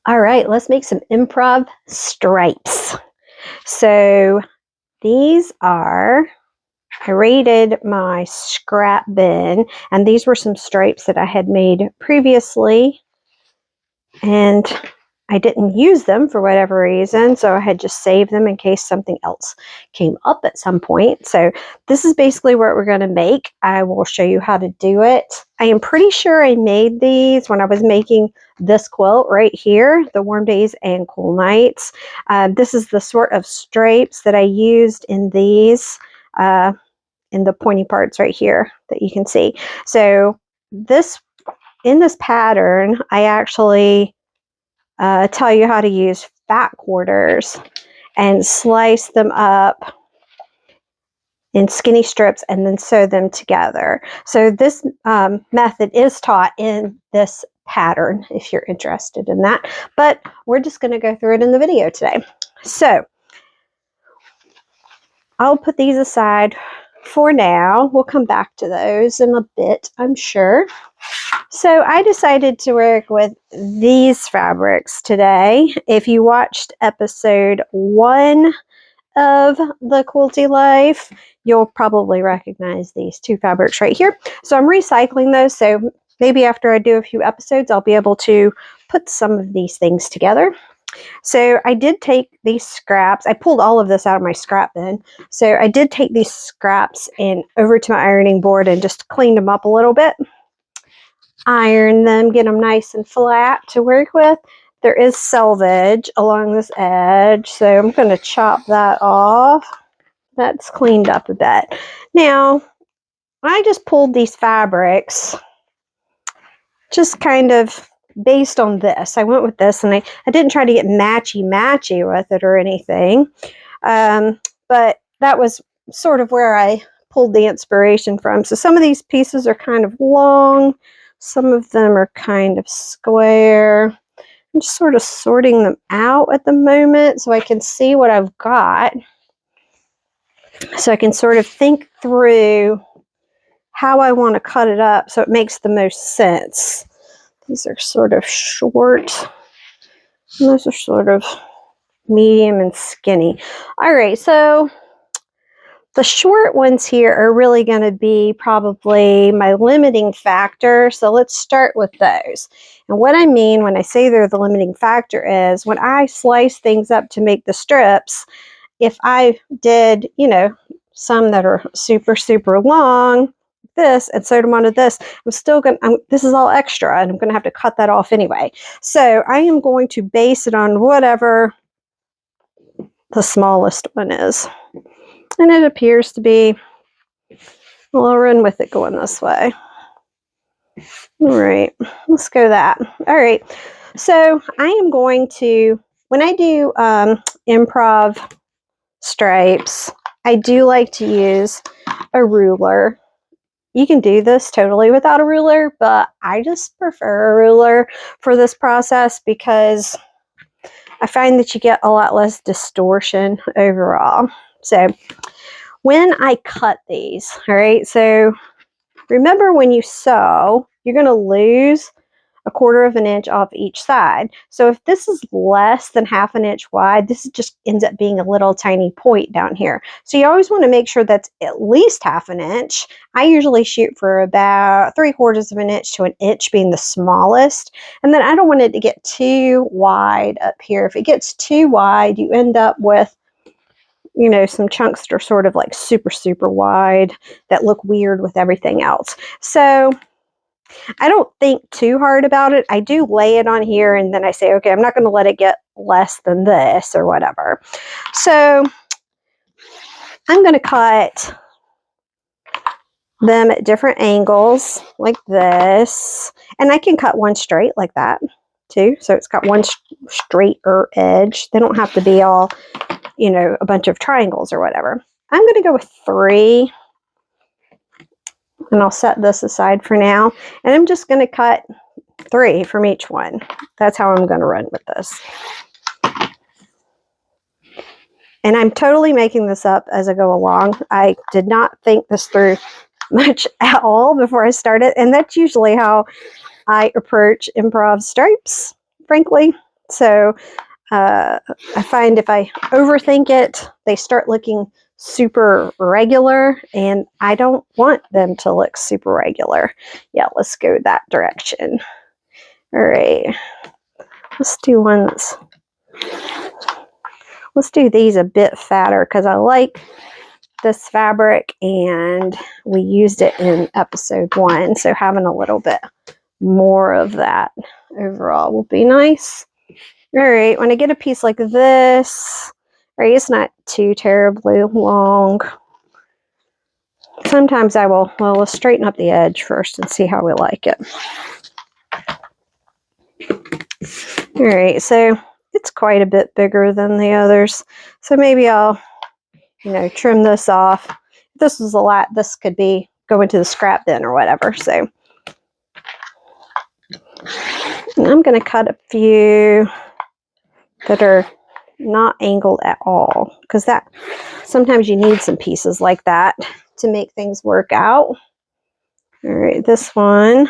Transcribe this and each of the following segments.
All right, let's make some improv stripes. So these are, I raided my scrap bin, and these were some stripes that I had made previously, and I didn't use them for whatever reason, so I had just saved them in case something else came up at some point. So this is basically what we're going to make. I will show you how to do it. I am pretty sure I made these when I was making this quilt right here, the Warm Days and Cool Nights. This is the sort of stripes that I used in these, in the pointy parts right here that you can see. So in this pattern, I actually tell you how to use fat quarters and slice them up in skinny strips and then sew them together. So this method is taught in this pattern if you're interested in that, but we're just going to go through it in the video today. So I'll put these aside for now. We'll come back to those in a bit, I'm sure. So I decided to work with these fabrics today. If you watched episode 1 of the Quilty Life, you'll probably recognize these two fabrics right here. So I'm recycling those. So maybe after I do a few episodes, I'll be able to put some of these things together. So I did take these scraps. I pulled all of this out of my scrap bin. So I did take these scraps and over to my ironing board and just cleaned them up a little bit. Iron them, get them nice and flat to work with. There is selvage along this edge, so I'm going to chop that off. That's cleaned up a bit. Now, I just pulled these fabrics just kind of based on this. I went with this, and I didn't try to get matchy-matchy with it or anything, but that was sort of where I pulled the inspiration from. So some of these pieces are kind of long. Some of them are kind of square. I'm just sort of sorting them out at the moment so I can see what I've got. So I can sort of think through how I want to cut it up so it makes the most sense. These are sort of short. And those are sort of medium and skinny. All right, so the short ones here are really going to be probably my limiting factor. So let's start with those. And what I mean when I say they're the limiting factor is when I slice things up to make the strips, if I did, some that are super, super long, this, and sewed them onto this, this is all extra, and I'm going to have to cut that off anyway. So I am going to base it on whatever the smallest one is. And it appears to be, well, I'll run with it going this way. All right, let's go that. All right, so I am going to, when I do improv stripes, I do like to use a ruler. You can do this totally without a ruler, but I just prefer a ruler for this process because I find that you get a lot less distortion overall. So when I cut these, all right, so remember when you sew, you're going to lose 1/4 of an inch off each side. So if this is less than 1/2 an inch wide, this just ends up being a little tiny point down here. So you always want to make sure that's at least 1/2 an inch. I usually shoot for about 3/4 of an inch to an inch being the smallest. And then I don't want it to get too wide up here. If it gets too wide, you end up with some chunks that are sort of like super, super wide that look weird with everything else. So I don't think too hard about it. I do lay it on here and then I say, okay, I'm not going to let it get less than this or whatever. So I'm going to cut them at different angles like this. And I can cut one straight like that too. So it's got one straighter edge. They don't have to be all a bunch of triangles or whatever. I'm going to go with 3, and I'll set this aside for now. And I'm just going to cut 3 from each one. That's how I'm going to run with this. And I'm totally making this up as I go along. I did not think this through much at all before I started. And that's usually how I approach improv stripes, frankly. So I find if I overthink it, they start looking super regular, and I don't want them to look super regular. Yeah, let's go that direction. All right, let's do one that's, let's do these a bit fatter because I like this fabric and we used it in episode 1, so having a little bit more of that overall will be nice. All right, when I get a piece like this, right, it's not too terribly long. Sometimes I will, well, let's straighten up the edge first and see how we like it. All right, so it's quite a bit bigger than the others. So maybe I'll, trim this off. If this was a lot, this could be go into the scrap bin or whatever. So and I'm going to cut a few that are not angled at all, because that sometimes you need some pieces like that to make things work out. All right, this one,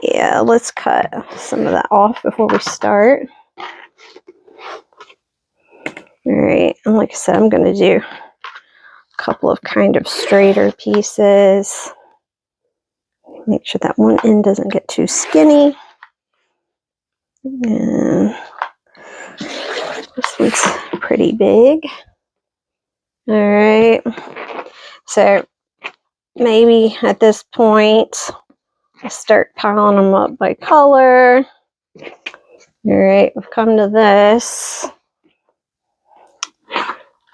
yeah, let's cut some of that off before we start. All right, and like I said, I'm going to do a couple of kind of straighter pieces. Make sure that one end doesn't get too skinny. And this one's pretty big. All right, so maybe at this point, I start piling them up by color. All right, we've come to this.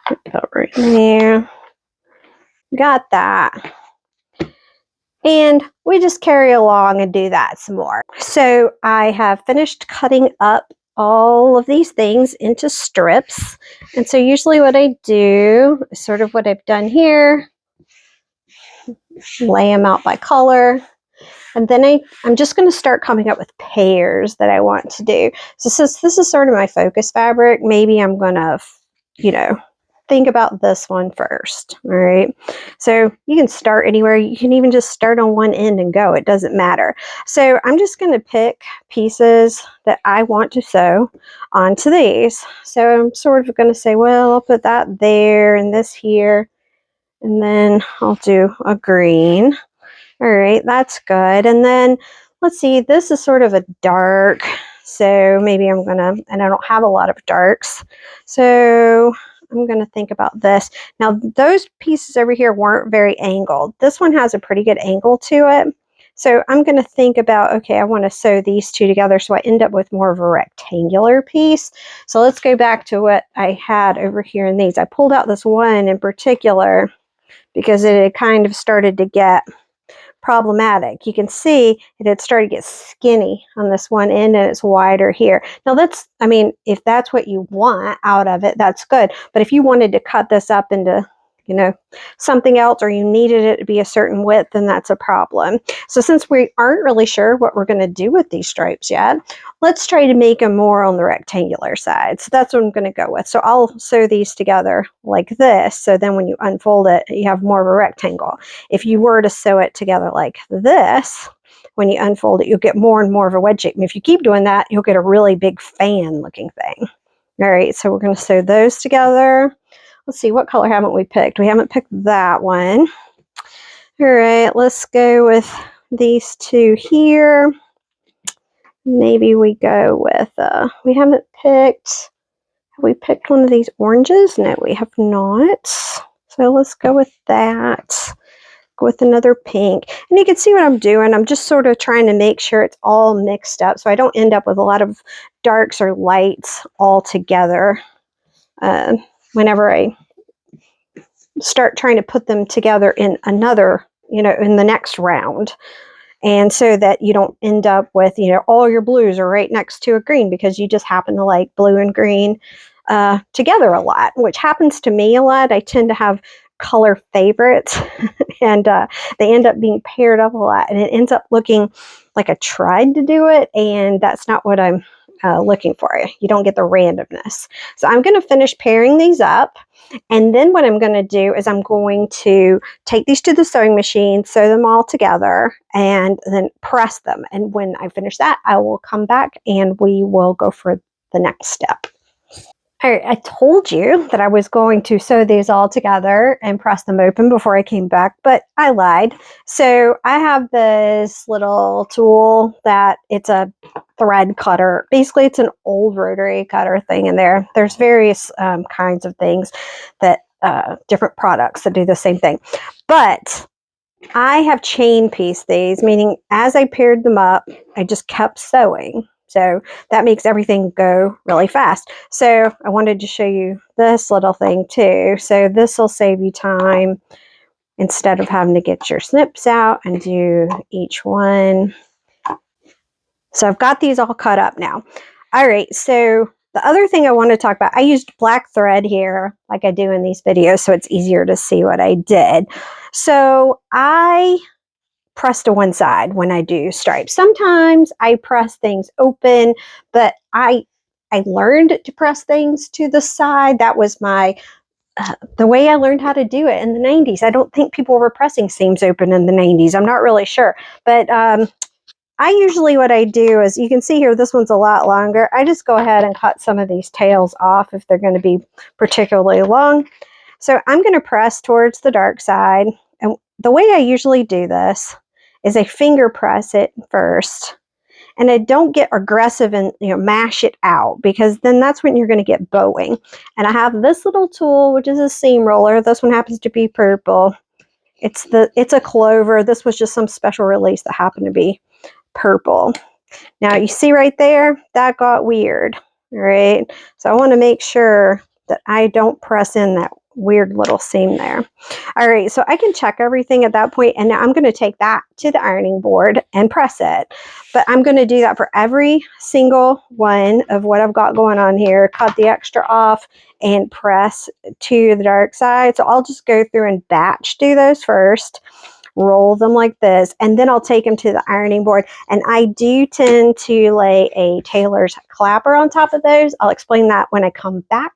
Put that right there. Got that. And we just carry along and do that some more. So I have finished cutting up all of these things into strips. And so usually what I do is sort of what I've done here. Lay them out by color. And then I'm just going to start coming up with pairs that I want to do. So since this is sort of my focus fabric, maybe I'm going to, think about this one first. All right. So you can start anywhere. You can even just start on one end and go. It doesn't matter. So I'm just going to pick pieces that I want to sew onto these. So I'm sort of going to say, well, I'll put that there and this here. And then I'll do a green. All right, that's good. And then let's see, this is sort of a dark. So maybe I'm going to, and I don't have a lot of darks. So I'm going to think about this. Now, those pieces over here weren't very angled. This one has a pretty good angle to it. So I'm going to think about, okay, I want to sew these two together so I end up with more of a rectangular piece. So let's go back to what I had over here in these. I pulled out this one in particular because it had kind of started to get problematic. You can see it had started to get skinny on this one end and it's wider here. Now that's, I mean, if that's what you want out of it, that's good. But if you wanted to cut this up into, something else, or you needed it to be a certain width, then that's a problem. So since we aren't really sure what we're going to do with these stripes yet, let's try to make them more on the rectangular side. So that's what I'm going to go with. So I'll sew these together like this. So then when you unfold it, you have more of a rectangle. If you were to sew it together like this, when you unfold it, you'll get more and more of a wedge shape. And if you keep doing that, you'll get a really big fan looking thing. All right, so we're going to sew those together. Let's see, what color haven't we picked? We haven't picked that one. All right, let's go with these two here. Maybe we go with, we haven't picked, have we picked one of these oranges? No, we have not. So let's go with that. Go with another pink. And you can see what I'm doing. I'm just sort of trying to make sure it's all mixed up so I don't end up with a lot of darks or lights all together. Whenever I start trying to put them together in another, in the next round. And so that you don't end up with, all your blues are right next to a green because you just happen to like blue and green together a lot, which happens to me a lot. I tend to have color favorites and they end up being paired up a lot and it ends up looking like I tried to do it and that's not what I'm looking for it. You don't get the randomness. So I'm going to finish pairing these up. And then what I'm going to do is I'm going to take these to the sewing machine, sew them all together, and then press them. And when I finish that, I will come back and we will go for the next step. All right, I told you that I was going to sew these all together and press them open before I came back, but I lied. So I have this little tool that it's a thread cutter. Basically, it's an old rotary cutter thing in there. There's various kinds of things that different products that do the same thing. But I have chain pieced these, meaning as I paired them up, I just kept sewing. So that makes everything go really fast. So I wanted to show you this little thing too. So this will save you time instead of having to get your snips out and do each one. So I've got these all cut up now. All right, so the other thing I want to talk about, I used black thread here like I do in these videos, so it's easier to see what I did. So I press to one side when I do stripes. Sometimes I press things open, but I learned to press things to the side. That was my the way I learned how to do it in the 90s. I don't think people were pressing seams open in the 90s. I'm not really sure. But I usually, what I do is, you can see here, this one's a lot longer. I just go ahead and cut some of these tails off if they're going to be particularly long. So I'm going to press towards the dark side. And the way I usually do this is I finger press it first. And I don't get aggressive and mash it out, because then that's when you're going to get bowing. And I have this little tool, which is a seam roller. This one happens to be purple. It's a clover. This was just some special release that happened to be purple. Now you see right there, that got weird, right? So I want to make sure that I don't press in that weird little seam there. All right, so I can check everything at that point, and now I'm going to take that to the ironing board and press it. But I'm going to do that for every single one of what I've got going on here. Cut the extra off and press to the dark side. So I'll just go through and batch do those first. Roll them like this, and then I'll take them to the ironing board. And I do tend to lay a tailor's clapper on top of those. I'll explain that when I come back.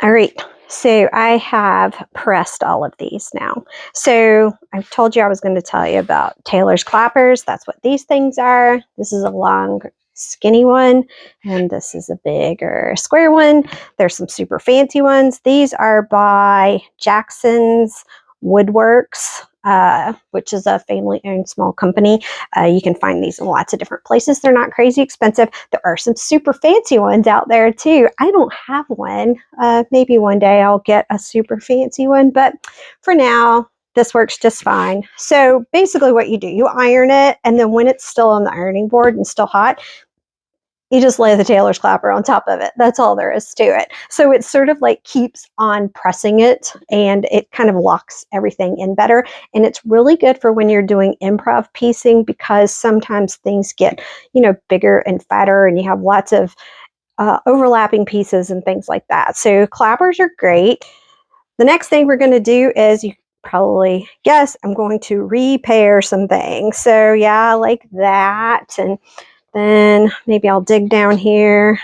All right, so I have pressed all of these now. So I told you I was going to tell you about tailor's clappers. That's what these things are. This is a long, skinny one, and this is a bigger square one. There's some super fancy ones. These are by Jackson's Woodworks, which is a family-owned small company. You can find these in lots of different places. They're not crazy expensive. There are some super fancy ones out there too. I don't have one. Maybe one day I'll get a super fancy one, but for now, this works just fine. So basically what you do, you iron it, and then when it's still on the ironing board and still hot, you just lay the tailor's clapper on top of it. That's all there is to it. So it sort of like keeps on pressing it, and it kind of locks everything in better. And it's really good for when you're doing improv piecing, because sometimes things get, bigger and fatter, and you have lots of overlapping pieces and things like that. So clappers are great. The next thing we're going to do is, you probably guess, I'm going to repair some things. So yeah, like that. And then maybe I'll dig down here.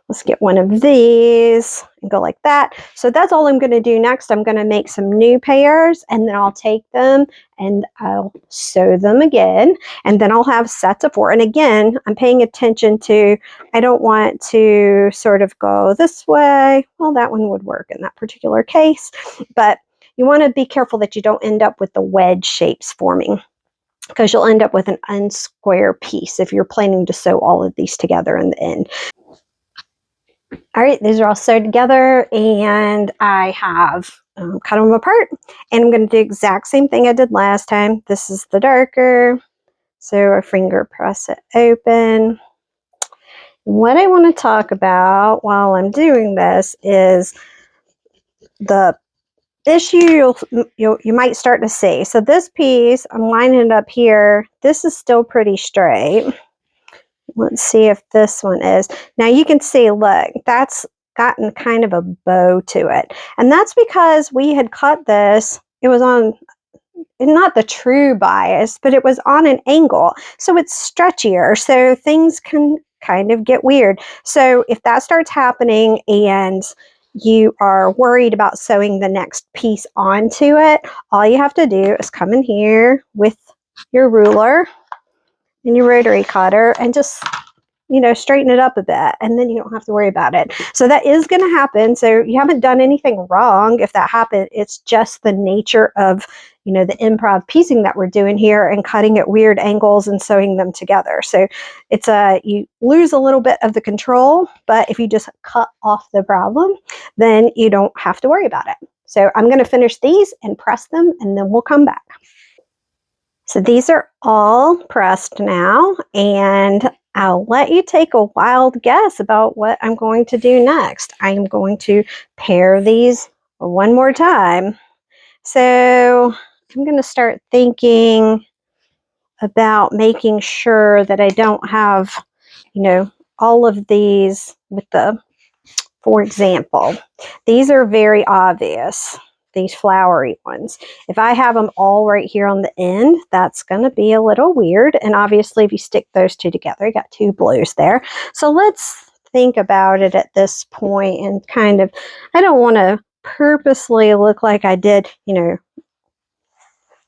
Let's get one of these and go like that. So that's all I'm going to do next. I'm going to make some new pairs, and then I'll take them and I'll sew them again. And then I'll have sets of 4. And again, I'm paying attention to, I don't want to sort of go this way. Well, that one would work in that particular case. But you want to be careful that you don't end up with the wedge shapes forming, because you'll end up with an unsquare piece if you're planning to sew all of these together in the end. All right, these are all sewed together, and I have cut them apart, and I'm going to do the exact same thing I did last time. This is the darker, so I finger press it open. What I want to talk about while I'm doing this is the issue you might start to see. So this piece, I'm lining it up here. This is still pretty straight. Let's see if this one is. Now you can see, look, that's gotten kind of a bow to it. And that's because we had cut this. It was on not the true bias, but it was on an angle. So it's stretchier. So things can kind of get weird. So if that starts happening and you are worried about sewing the next piece onto it, all you have to do is come in here with your ruler and your rotary cutter and just, straighten it up a bit, and then you don't have to worry about it. So that is going to happen. So you haven't done anything wrong if that happened. It's just the nature of, the improv piecing that we're doing here and cutting at weird angles and sewing them together. So it's you lose a little bit of the control, but if you just cut off the problem, then you don't have to worry about it. So I'm going to finish these and press them, and then we'll come back. So these are all pressed now, and I'll let you take a wild guess about what I'm going to do next. I am going to pair these one more time. So I'm going to start thinking about making sure that I don't have, all of these with for example, these are very obvious, these flowery ones. If I have them all right here on the end, that's going to be a little weird. And obviously, if you stick those two together, you got two blues there. So let's think about it at this point and kind of, I don't want to purposely look like I did,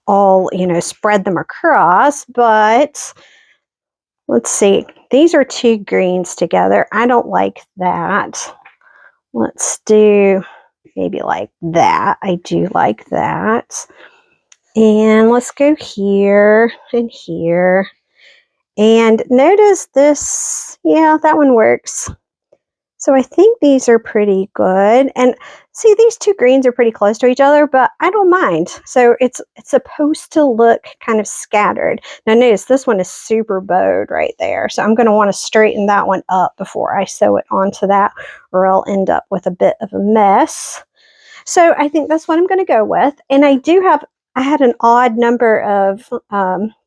all, spread them across, but let's see. These are two greens together. I don't like that. Let's do maybe like that. I do like that. And let's go here and here. And notice this, yeah, that one works. So I think these are pretty good. And see, these two greens are pretty close to each other, but I don't mind. So it's supposed to look kind of scattered. Now notice this one is super bowed right there. So I'm going to want to straighten that one up before I sew it onto that, or I'll end up with a bit of a mess. So I think that's what I'm going to go with. And I had an odd number of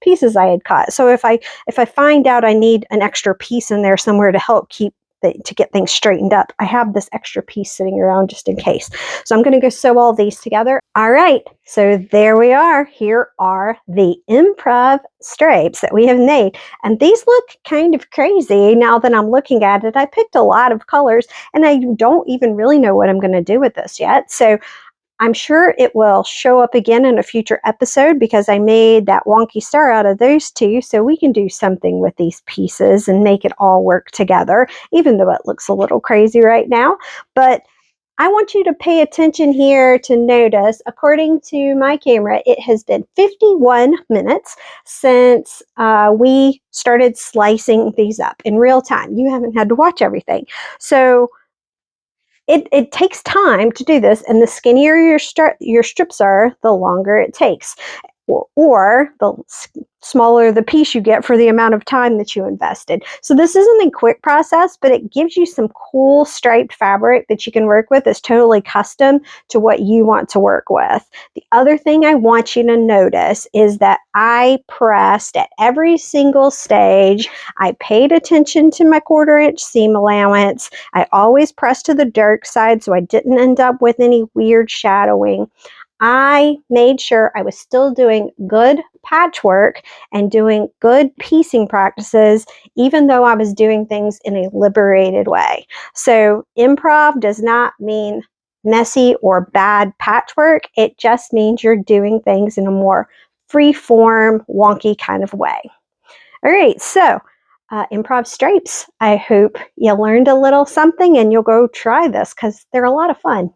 pieces I had cut. So if I find out I need an extra piece in there somewhere to help to get things straightened up, I have this extra piece sitting around just in case. So I'm going to go sew all these together. All right, so there we are. Here are the improv stripes that we have made. And these look kind of crazy now that I'm looking at it. I picked a lot of colors, and I don't even really know what I'm going to do with this yet. So I'm sure it will show up again in a future episode because I made that wonky star out of those two, so we can do something with these pieces and make it all work together, even though it looks a little crazy right now. But I want you to pay attention here to notice, according to my camera, it has been 51 minutes since we started slicing these up in real time. You haven't had to watch everything. So it takes time to do this, and the skinnier your strips are, the longer it takes, or the smaller the piece you get for the amount of time that you invested. So this isn't a quick process, but it gives you some cool striped fabric that you can work with. It's totally custom to what you want to work with. The other thing I want you to notice is that I pressed at every single stage. I paid attention to my 1/4 inch seam allowance. I always pressed to the dark side so I didn't end up with any weird shadowing. I made sure I was still doing good patchwork and doing good piecing practices, even though I was doing things in a liberated way. So improv does not mean messy or bad patchwork. It just means you're doing things in a more free-form, wonky kind of way. All right, so improv stripes. I hope you learned a little something and you'll go try this because they're a lot of fun.